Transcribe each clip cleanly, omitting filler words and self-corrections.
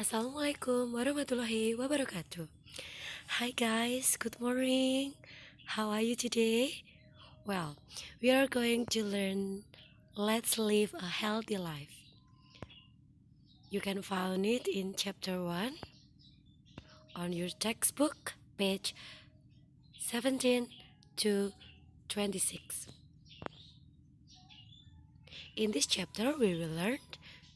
Assalamualaikum warahmatullahi wabarakatuh. Hi guys, good morning. How are you today? Well, we are going to learn Let's Live a Healthy Life. You can find it in chapter 1 on your textbook, page 17 to 26. In this chapter, we will learn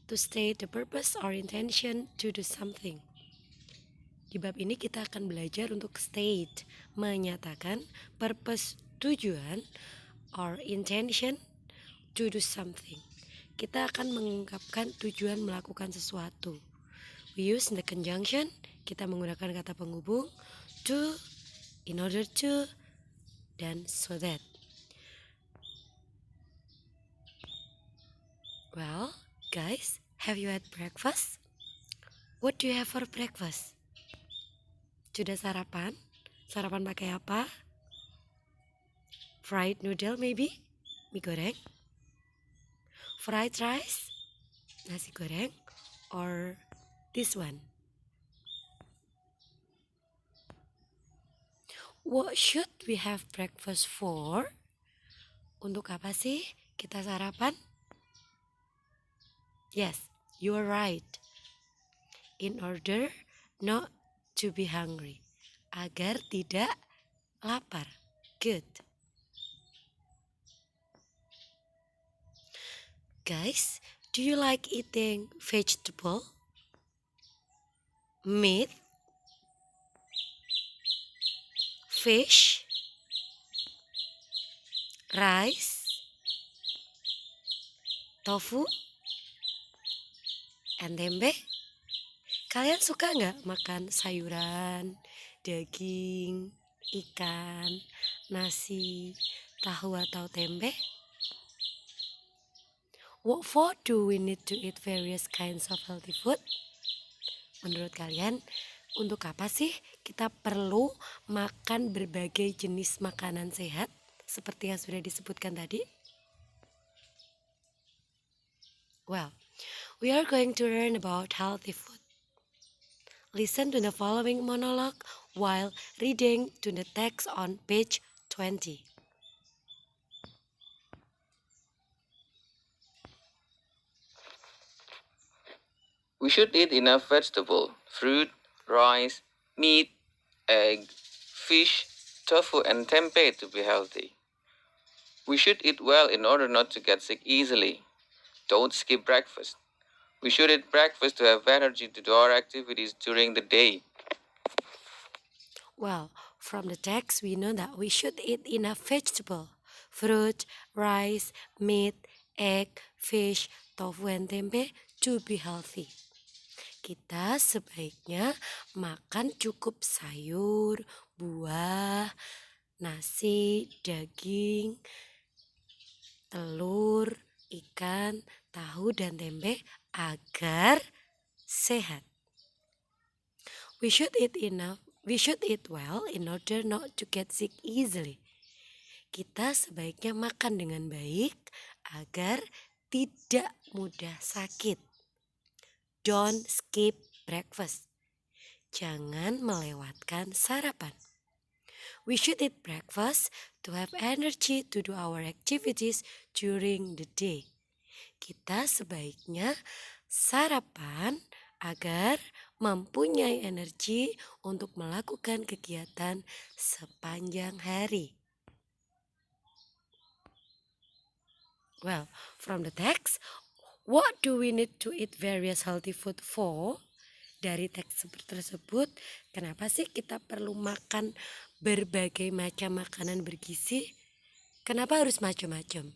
to state the purpose or intention to do something. Di bab ini kita akan belajar untuk state, menyatakan purpose, tujuan, or intention to do something. Kita akan mengungkapkan tujuan melakukan sesuatu. We use the conjunction, kita menggunakan kata penghubung, to, in order to, dan so that. Well, guys, have you had breakfast? What do you have for breakfast? Sudah sarapan? Sarapan pakai apa? Fried noodle maybe? Mie goreng? Fried rice? Nasi goreng? Or this one? What should we have breakfast for? Untuk apa sih kita sarapan? Yes, you are right. In order not to be hungry. Agar tidak lapar. Good. Guys, do you like eating vegetable? Meat? Fish? Rice? Tofu? And tempe? Kalian suka nggak makan sayuran, daging, ikan, nasi, tahu atau tempe? What for do we need to eat various kinds of healthy food? Menurut kalian, untuk apa sih kita perlu makan berbagai jenis makanan sehat seperti yang sudah disebutkan tadi? Well, we are going to learn about healthy food. Listen to the following monologue while reading to the text on page 20. We should eat enough vegetable, fruit, rice, meat, egg, fish, tofu, and tempeh to be healthy. We should eat well in order not to get sick easily. Don't skip breakfast. We should eat breakfast to have energy to do our activities during the day. Well, from the text we know that we should eat enough vegetable, fruit, rice, meat, egg, fish, tofu, and tempe to be healthy. Kita sebaiknya makan cukup sayur, buah, nasi, daging, telur, ikan, tahu, dan tempe agar sehat. We should eat well in order not to get sick easily. Kita sebaiknya makan dengan baik agar tidak mudah sakit. Don't skip breakfast. Jangan melewatkan sarapan. We should eat breakfast to have energy to do our activities during the day. Kita sebaiknya sarapan agar mempunyai energi untuk melakukan kegiatan sepanjang hari. Well, from the text, what do we need to eat various healthy food for? Dari teks tersebut, kenapa sih kita perlu makan berbagai macam makanan bergizi? Kenapa harus macam-macam?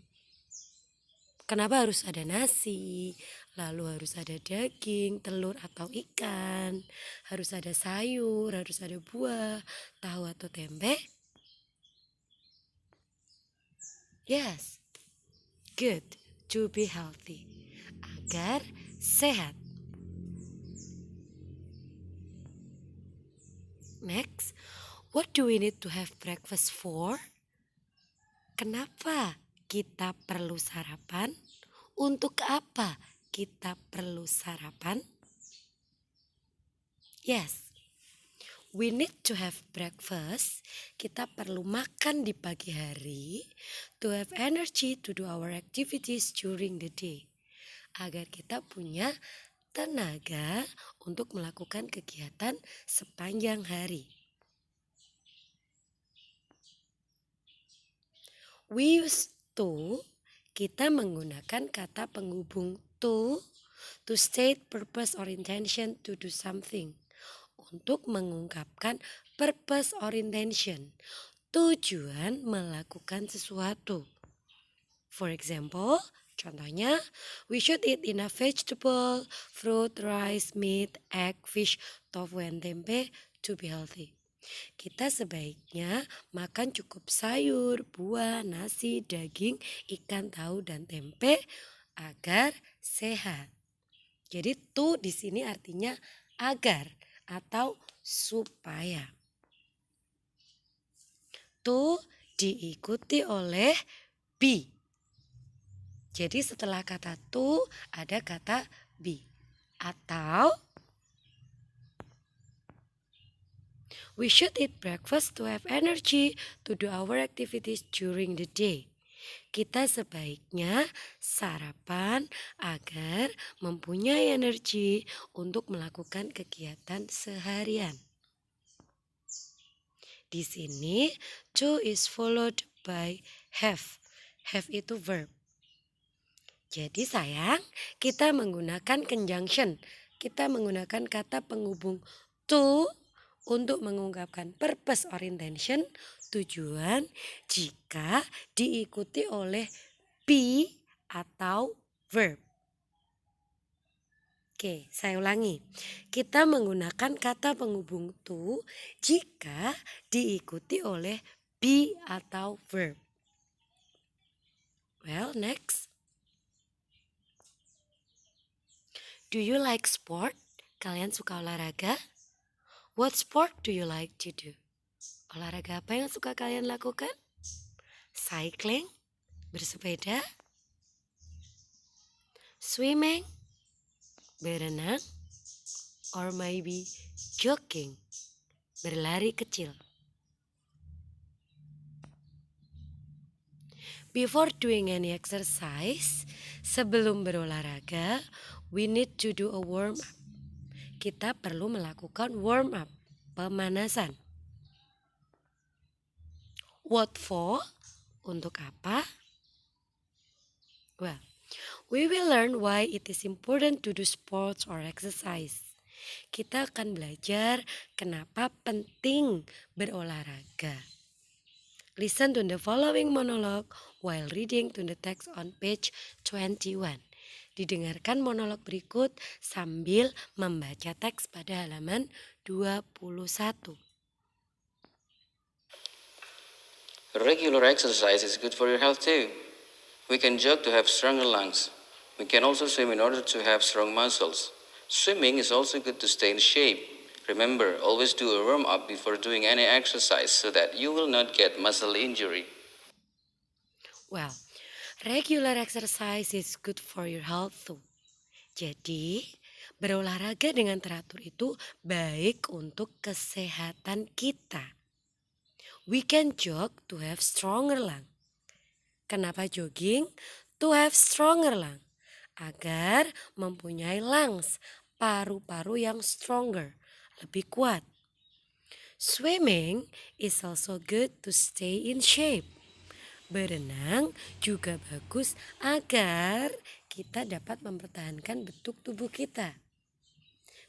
Kenapa harus ada nasi, lalu harus ada daging, telur atau ikan, harus ada sayur, harus ada buah, tahu atau tempe? Yes, good, to be healthy, agar sehat. Next, what do we need to have breakfast for? Kenapa kita perlu sarapan? Untuk apa kita perlu sarapan? Yes, we need to have breakfast. Kita perlu makan di pagi hari to have energy to do our activities during the day. Agar kita punya tenaga untuk melakukan kegiatan sepanjang hari. We use to, kita menggunakan kata penghubung to state purpose or intention to do something. Untuk mengungkapkan purpose or intention, tujuan melakukan sesuatu. For example, contohnya, we should eat enough vegetable, fruit, rice, meat, egg, fish, tofu, and tempe to be healthy. Kita sebaiknya makan cukup sayur, buah, nasi, daging, ikan, tahu, dan tempe agar sehat. Jadi to di sini artinya agar atau supaya. To diikuti oleh be. Jadi setelah kata to ada kata be. Atau we should eat breakfast to have energy to do our activities during the day. Kita sebaiknya sarapan agar mempunyai energi untuk melakukan kegiatan seharian. Di sini, to is followed by have. Have itu verb. Jadi sayang, kita menggunakan conjunction. Kita menggunakan kata penghubung to untuk mengungkapkan purpose or intention, tujuan, jika diikuti oleh be atau verb. Oke, saya ulangi. Kita menggunakan kata penghubung to jika diikuti oleh be atau verb. Well, next. Do you like sport? Kalian suka olahraga? What sport do you like to do? Olahraga apa yang suka kalian lakukan? Cycling, bersepeda, swimming, berenang, or maybe jogging, berlari kecil. Before doing any exercise, sebelum berolahraga, we need to do a warm up. Kita perlu melakukan warm up, pemanasan. What for? Untuk apa? Well, we will learn why it is important to do sports or exercise. Kita akan belajar kenapa penting berolahraga. Listen to the following monologue while reading to the text on page 21. Didengarkan monolog berikut sambil membaca teks pada halaman 21. Regular exercise is good for your health too. We can jog to have stronger lungs. We can also swim in order to have strong muscles. Swimming is also good to stay in shape. Remember, always do a warm up before doing any exercise so that you will not get muscle injury. Well, regular exercise is good for your health too. Jadi, berolahraga dengan teratur itu baik untuk kesehatan kita. We can jog to have stronger lung. Kenapa jogging? To have stronger lung. Agar mempunyai lungs, paru-paru yang stronger, lebih kuat. Swimming is also good to stay in shape. Berenang juga bagus agar kita dapat mempertahankan bentuk tubuh kita.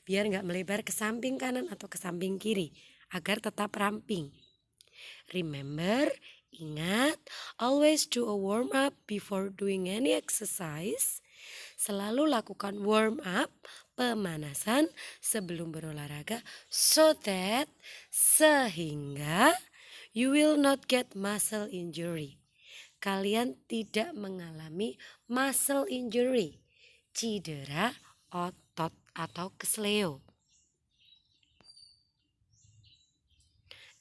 Biar nggak melebar ke samping kanan atau ke samping kiri, agar tetap ramping. Remember, ingat, always do a warm up before doing any exercise. Selalu lakukan warm up, pemanasan sebelum berolahraga so that sehingga you will not get muscle injury. Kalian tidak mengalami muscle injury, cedera otot atau kesleo.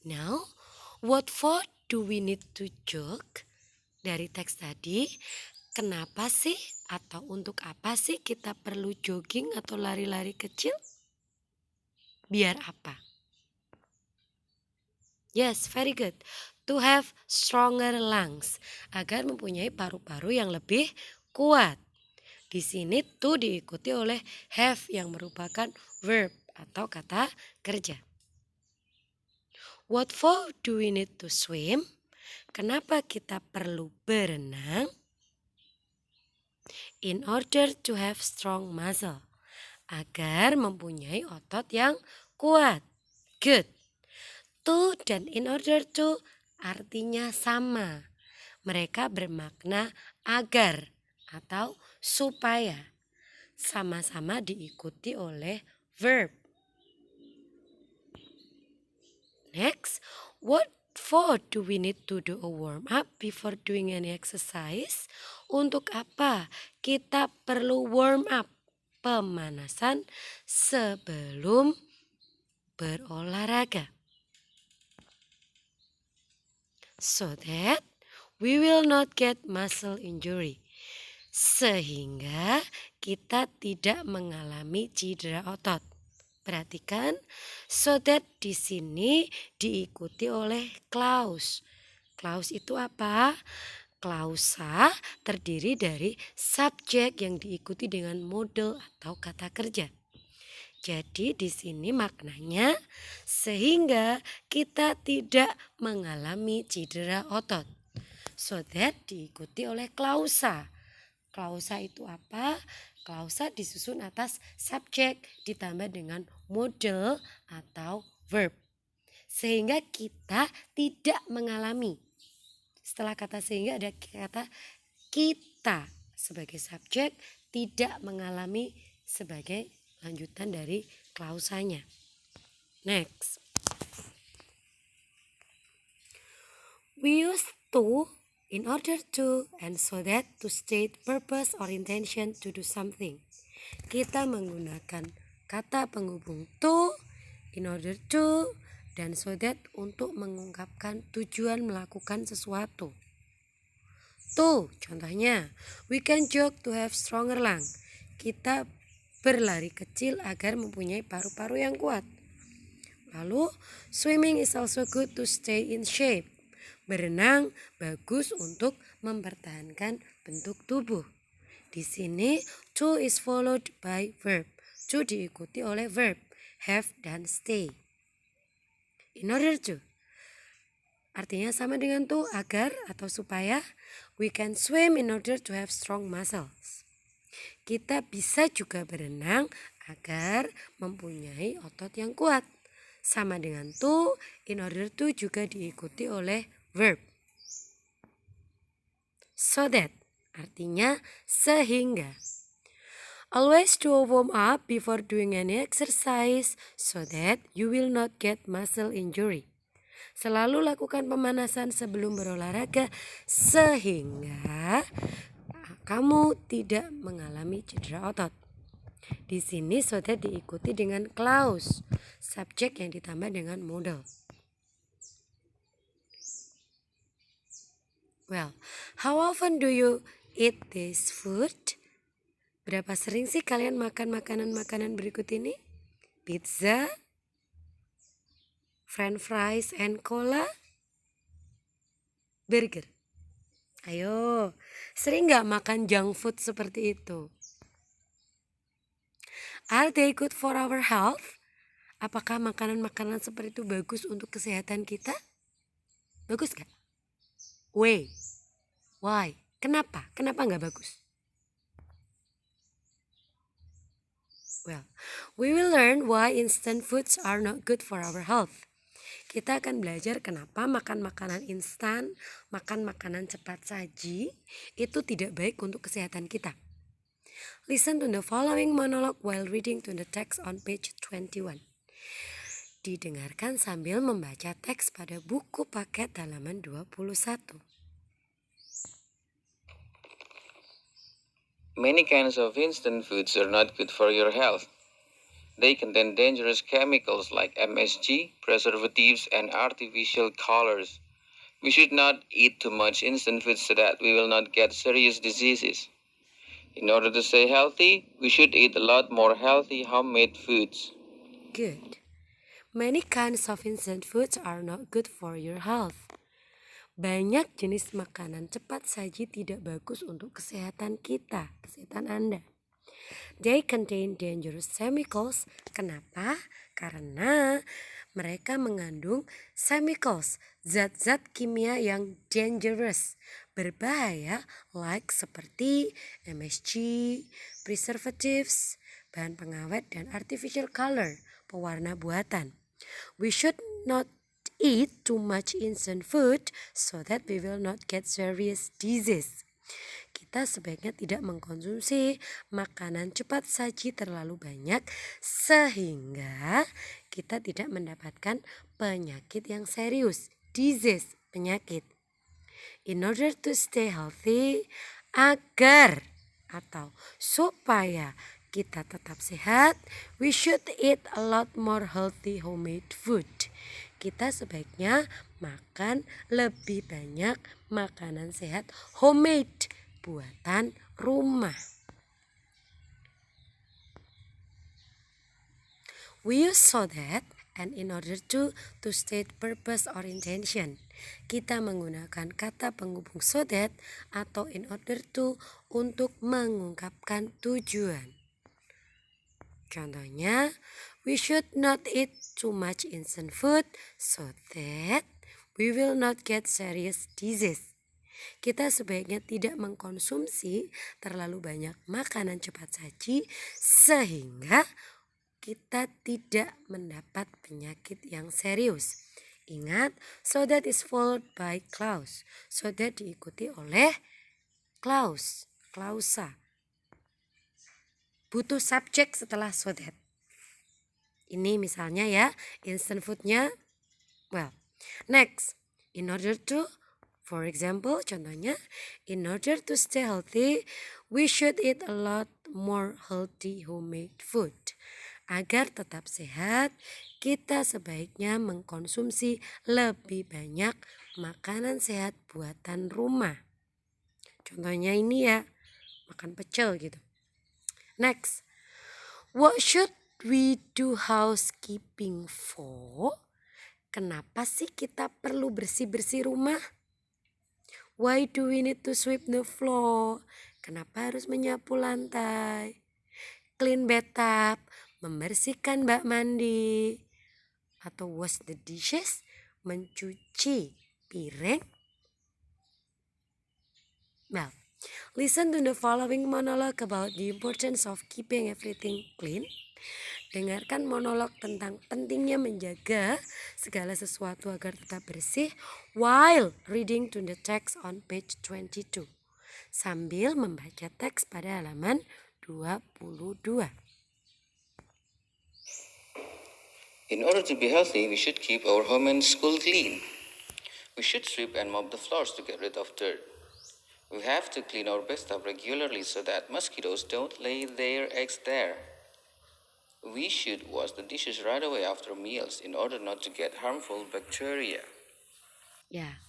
Now, what for do we need to jog? Dari teks tadi, kenapa sih atau untuk apa sih kita perlu jogging atau lari-lari kecil? Biar apa? Yes, very good. To have stronger lungs, agar mempunyai paru-paru yang lebih kuat. Di sini to diikuti oleh have yang merupakan verb atau kata kerja. What for do we need to swim? Kenapa kita perlu berenang? In order to have strong muscle, agar mempunyai otot yang kuat. Good. To dan in order to artinya sama. Mereka bermakna agar atau supaya. Sama-sama diikuti oleh verb. Next, what for do we need to do a warm up before doing any exercise? Untuk apa kita perlu warm up? Pemanasan sebelum berolahraga. So that we will not get muscle injury. Sehingga kita tidak mengalami cedera otot. Perhatikan, so that di sini diikuti oleh clause. Clause itu apa? Klausa terdiri dari subjek yang diikuti dengan model atau kata kerja. Jadi di sini maknanya sehingga kita tidak mengalami cedera otot. So that diikuti oleh klausa. Klausa itu apa? Klausa disusun atas subjek ditambah dengan model atau verb. Sehingga kita tidak mengalami. Setelah kata sehingga ada kata kita sebagai subjek, tidak mengalami sebagai lanjutan dari klausanya. Next. We use to in order to and so that to state purpose or intention to do something. Kita menggunakan kata penghubung to, in order to, dan so that untuk mengungkapkan tujuan melakukan sesuatu. To, contohnya, we can jog to have stronger lung. Kita berlari kecil agar mempunyai paru-paru yang kuat. Lalu, swimming is also good to stay in shape. Berenang bagus untuk mempertahankan bentuk tubuh. Di sini, to is followed by verb. To diikuti oleh verb, have dan stay. In order to. Artinya sama dengan to, agar atau supaya. We can swim in order to have strong muscles. Kita bisa juga berenang agar mempunyai otot yang kuat. Sama dengan to, in order to juga diikuti oleh verb. So that, artinya sehingga. Always do a warm up before doing any exercise so that you will not get muscle injury. Selalu lakukan pemanasan sebelum berolahraga sehingga kamu tidak mengalami cedera otot. Di sini so that diikuti dengan clause, subjek yang ditambah dengan modal. Well, how often do you eat this food? Berapa sering sih kalian makan makanan-makanan berikut ini? Pizza, French fries and cola, burger. Ayo, sering gak makan junk food seperti itu? Are they good for our health? Apakah makanan-makanan seperti itu bagus untuk kesehatan kita? Bagus gak? Why? Kenapa? Kenapa gak bagus? Well, we will learn why instant foods are not good for our health. Kita akan belajar kenapa makan makanan instan, makan makanan cepat saji, itu tidak baik untuk kesehatan kita. Listen to the following monologue while reading to the text on page 21. Didengarkan sambil membaca teks pada buku paket halaman 21. Many kinds of instant foods are not good for your health. They contain dangerous chemicals like MSG, preservatives, and artificial colors. We should not eat too much instant food so that we will not get serious diseases. In order to stay healthy, we should eat a lot more healthy homemade foods. Good. Many kinds of instant foods are not good for your health. Banyak jenis makanan cepat saji tidak bagus untuk kesehatan kita, kesehatan Anda. They contain dangerous chemicals. Kenapa? Karena mereka mengandung chemicals, zat-zat kimia yang dangerous, berbahaya, like seperti MSG, preservatives, bahan pengawet, dan artificial color, pewarna buatan. We should not eat too much instant food so that we will not get serious disease. Kita sebaiknya tidak mengkonsumsi makanan cepat saji terlalu banyak sehingga kita tidak mendapatkan penyakit yang serius, disease, penyakit. In order to stay healthy, agar atau supaya kita tetap sehat, we should eat a lot more healthy homemade food. Kita sebaiknya makan lebih banyak makanan sehat homemade, buatan rumah. We use so that and in order to state purpose or intention. Kita menggunakan kata penghubung so that atau in order to untuk mengungkapkan tujuan. Contohnya, we should not eat too much instant food so that we will not get serious disease. Kita sebaiknya tidak mengkonsumsi terlalu banyak makanan cepat saji sehingga kita tidak mendapat penyakit yang serius. Ingat, so that is followed by clause. So that diikuti oleh clause, klausa. Butuh subjek setelah so that. Ini misalnya ya, instant foodnya, well. Next, in order to, for example, contohnya, in order to stay healthy, we should eat a lot more healthy homemade food. Agar tetap sehat, kita sebaiknya mengkonsumsi lebih banyak makanan sehat buatan rumah. Contohnya ini ya, makan pecel gitu. Next, what should we do housekeeping for? Kenapa sih kita perlu bersih-bersih rumah? Why do we need to sweep the floor? Kenapa harus menyapu lantai? Clean bathtub, membersihkan bak mandi. Atau wash the dishes, mencuci piring. Well, listen to the following monologue about the importance of keeping everything clean. Dengarkan monolog tentang pentingnya menjaga segala sesuatu agar tetap bersih while reading to the text on page 22. Sambil membaca teks pada halaman 22. In order to be healthy, we should keep our home and school clean. We should sweep and mop the floors to get rid of dirt. We have to clean our bathtub regularly so that mosquitoes don't lay their eggs there. We should wash the dishes right away after meals in order not to get harmful bacteria. Ya.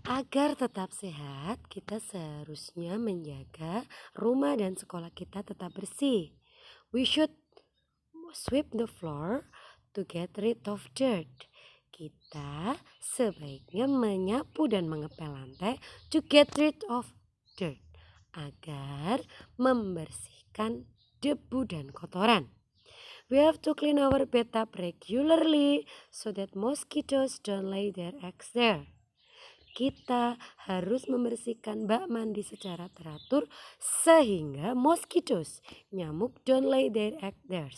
Agar tetap sehat, kita seharusnya menjaga rumah dan sekolah kita tetap bersih. We should sweep the floor to get rid of dirt. Kita sebaiknya menyapu dan mengepel lantai to get rid of dirt, agar membersihkan debu dan kotoran. We have to clean our bathtub regularly so that mosquitoes don't lay their eggs there. Kita harus membersihkan bak mandi secara teratur sehingga mosquitoes, nyamuk, don't lay their eggs there,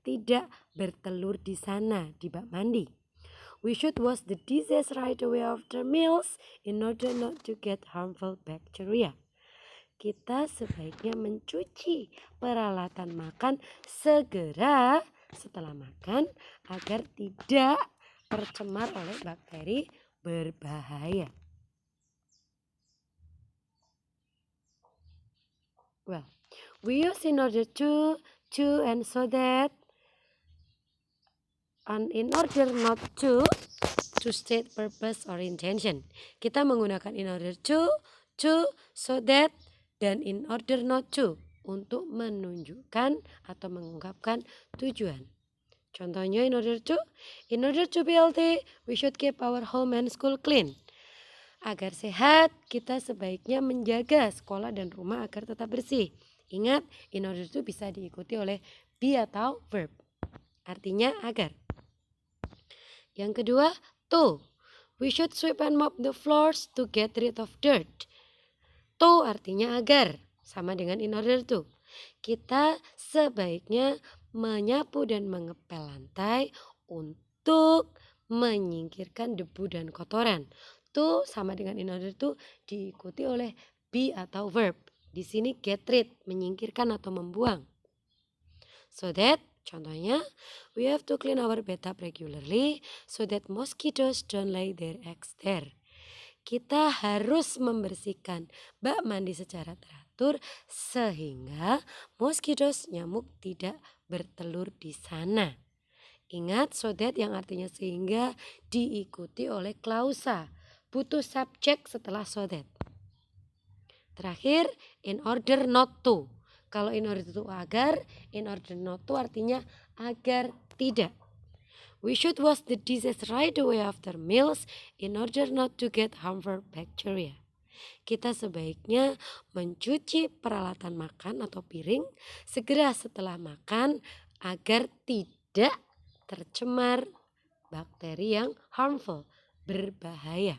tidak bertelur di sana di bak mandi. We should wash the dishes right away after meals in order not to get harmful bacteria. Kita sebaiknya mencuci peralatan makan segera setelah makan agar tidak tercemar oleh bakteri berbahaya. Well, we use in order to, and so that, and in order not to state purpose or intention. Kita menggunakan in order to, so that, dan in order not to untuk menunjukkan atau mengungkapkan tujuan. Contohnya, in order to be healthy, we should keep our home and school clean. Agar sehat, kita sebaiknya menjaga sekolah dan rumah agar tetap bersih. Ingat, in order to bisa diikuti oleh be atau verb. Artinya agar. Yang kedua, to. We should sweep and mop the floors to get rid of dirt. To artinya agar, sama dengan in order to. Kita sebaiknya menyapu dan mengepel lantai untuk menyingkirkan debu dan kotoran. To sama dengan in order to diikuti oleh be atau verb. Di sini get rid, menyingkirkan atau membuang. So that, contohnya, we have to clean our bathtub regularly so that mosquitoes don't lay their eggs there. Kita harus membersihkan bak mandi secara teratur sehingga mosquitoes, nyamuk, tidak bertelur di sana. Ingat, so that yang artinya sehingga diikuti oleh klausa. Butuh subjek setelah so that. Terakhir, in order not to. Kalau in order to agar, in order not to artinya agar tidak. We should wash the dishes right away after meals in order not to get harmful bacteria. Kita sebaiknya mencuci peralatan makan atau piring segera setelah makan agar tidak tercemar bakteri yang harmful, berbahaya.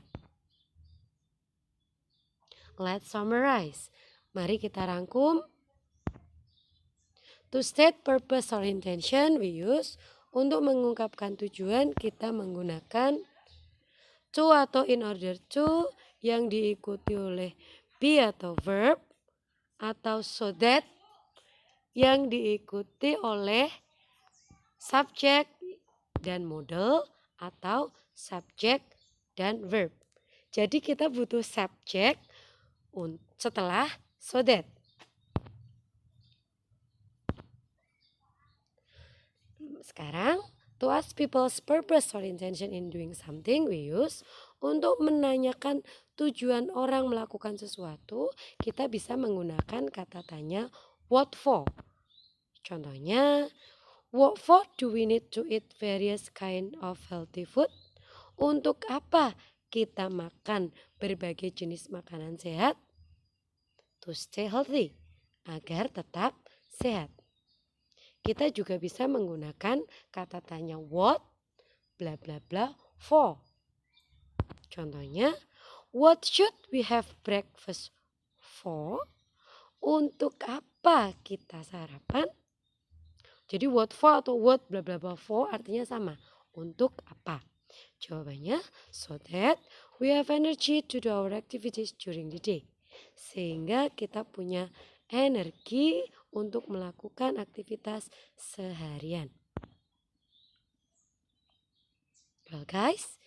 Let's summarize. Mari kita rangkum. To state purpose or intention, we use. Untuk mengungkapkan tujuan, kita menggunakan to atau in order to yang diikuti oleh be atau verb, atau so that yang diikuti oleh subject dan modal atau subject dan verb. Jadi kita butuh subject setelah so that. Sekarang, to ask people's purpose or intention in doing something, we use. Untuk menanyakan tujuan orang melakukan sesuatu, kita bisa menggunakan kata tanya what for. Contohnya, what for do we need to eat various kind of healthy food? Untuk apa kita makan berbagai jenis makanan sehat? To stay healthy, agar tetap sehat. Kita juga bisa menggunakan kata tanya what, bla bla bla, for. Contohnya, what should we have breakfast for? Untuk apa kita sarapan? Jadi what for atau what bla bla bla for artinya sama. Untuk apa? Jawabannya, so that we have energy to do our activities during the day. Sehingga kita punya energi untuk melakukan aktivitas seharian. Well guys,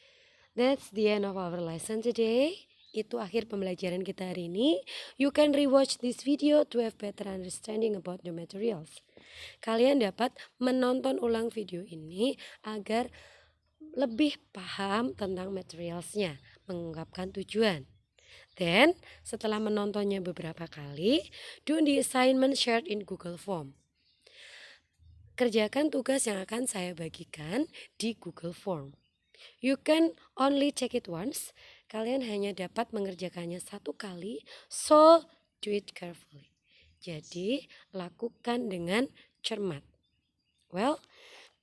that's the end of our lesson today. Itu akhir pembelajaran kita hari ini. You can rewatch this video to have better understanding about the materials. Kalian dapat menonton ulang video ini agar lebih paham tentang materialsnya, mengungkapkan tujuan. Then, setelah menontonnya beberapa kali, do the assignment shared in Google Form. Kerjakan tugas yang akan saya bagikan di Google Form. You can only check it once. Kalian hanya dapat mengerjakannya satu kali, so do it carefully. Jadi, lakukan dengan cermat. Well,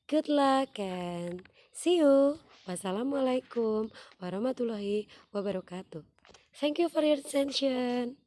good luck and see you. Wassalamualaikum warahmatullahi wabarakatuh. Thank you for your attention.